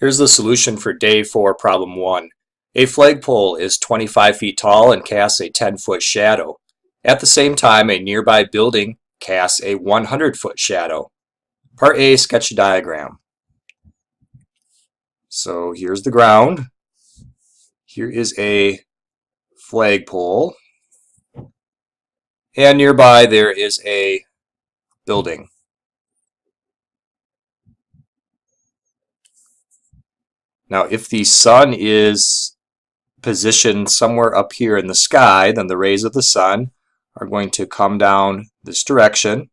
Here's the solution for day 4, problem 1. A flagpole is 25 feet tall and casts a 10-foot shadow. At the same time, a nearby building casts a 100-foot shadow. Part A, sketch a diagram. So here's the ground. Here is a flagpole. And nearby there is a building. Now, if the sun is positioned somewhere up here in the sky, then the rays of the sun are going to come down this direction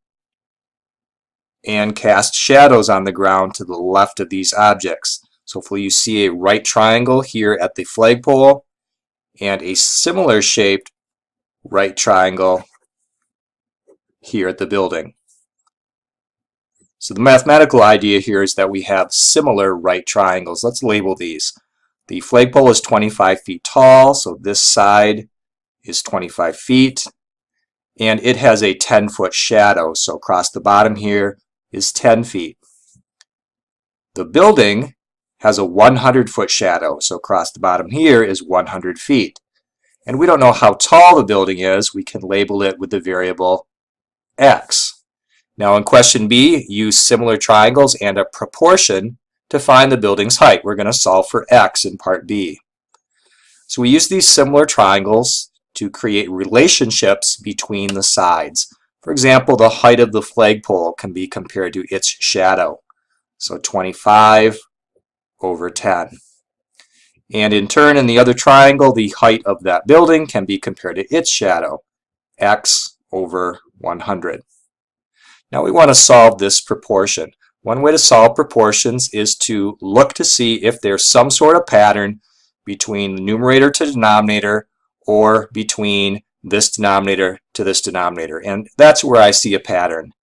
and cast shadows on the ground to the left of these objects. So hopefully you see a right triangle here at the flagpole and a similar shaped right triangle here at the building. So the mathematical idea here is that we have similar right triangles. Let's label these. The flagpole is 25 feet tall, so this side is 25 feet. And it has a 10-foot shadow, so across the bottom here is 10 feet. The building has a 100-foot shadow, so across the bottom here is 100 feet. And we don't know how tall the building is. We can label it with the variable x. Now in question B, use similar triangles and a proportion to find the building's height. We're going to solve for x in part B. So we use these similar triangles to create relationships between the sides. For example, the height of the flagpole can be compared to its shadow. So 25 over 10. And in turn, in the other triangle, the height of that building can be compared to its shadow, x over 100. Now we want to solve this proportion. One way to solve proportions is to look to see if there's some sort of pattern between the numerator to denominator or between this denominator to this denominator. And that's where I see a pattern.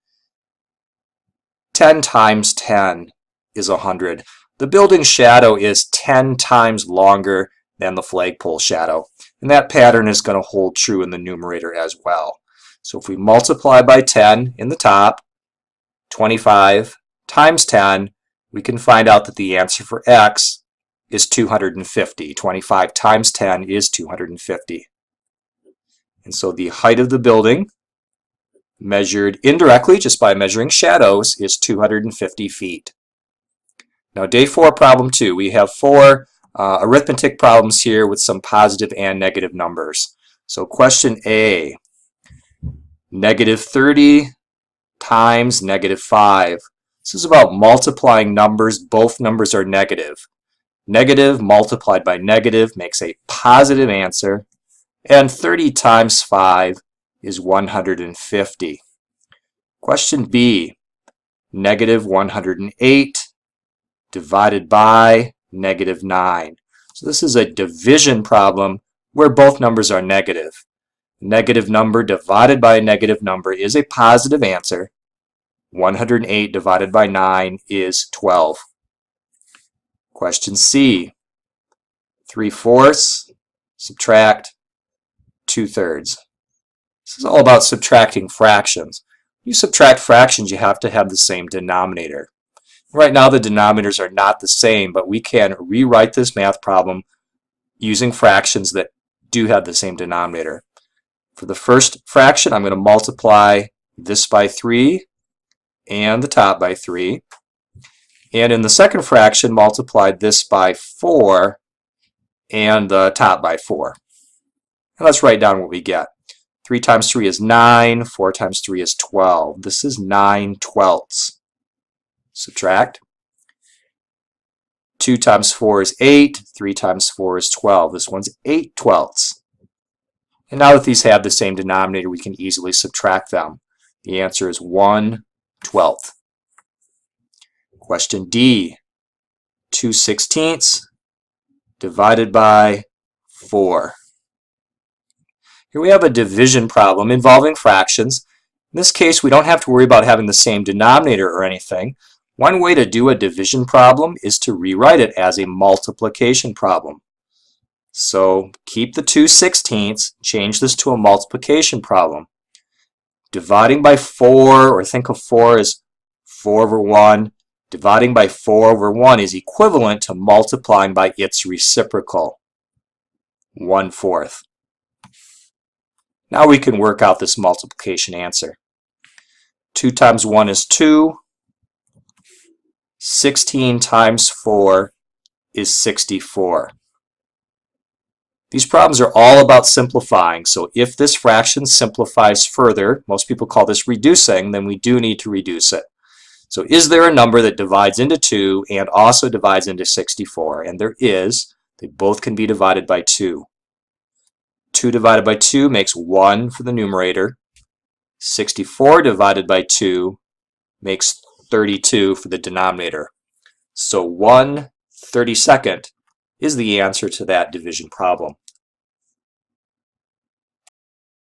10 times 10 is 100. The building shadow is 10 times longer than the flagpole shadow. And that pattern is going to hold true in the numerator as well. So if we multiply by 10 in the top, 25 times 10, we can find out that the answer for x is 250. 25 times 10 is 250. And so the height of the building, measured indirectly just by measuring shadows, is 250 feet. Now day 4, problem 2. We have 4 arithmetic problems here with some positive and negative numbers. So question A, negative 30 times negative 5. This is about multiplying numbers. Both numbers are negative. Negative multiplied by negative makes a positive answer, and 30 times 5 is 150. Question B, negative 108 divided by negative 9. So this is a division problem where both numbers are negative. Negative number divided by a negative number is a positive answer. 108 divided by 9 is 12. Question C, 3/4 subtract 2/3. This is all about subtracting fractions. When you subtract fractions, you have to have the same denominator. Right now the denominators are not the same, but we can rewrite this math problem using fractions that do have the same denominator. For the first fraction, I'm going to multiply this by 3 and the top by 3. And in the second fraction, multiply this by 4 and the top by 4. And let's write down what we get. 3 times 3 is 9. 4 times 3 is 12. This is 9/12. Subtract. 2 times 4 is 8. 3 times 4 is 12. This one's 8/12. And now that these have the same denominator, we can easily subtract them. The answer is 1/12. Question D, 2/16 divided by 4. Here we have a division problem involving fractions. In this case, we don't have to worry about having the same denominator or anything. One way to do a division problem is to rewrite it as a multiplication problem. So keep the 2/16, change this to a multiplication problem. Dividing by 4, or think of 4 as 4 over 1, Dividing by 4 over 1 is equivalent to multiplying by its reciprocal, 1/4. Now we can work out this multiplication answer. 2 times 1 is 2. 16 times 4 is 64. These problems are all about simplifying, so if this fraction simplifies further, most people call this reducing, then we do need to reduce it. So is there a number that divides into 2 and also divides into 64? And there is. They both can be divided by 2. 2 divided by 2 makes 1 for the numerator. 64 divided by 2 makes 32 for the denominator. So 1/32 is the answer to that division problem.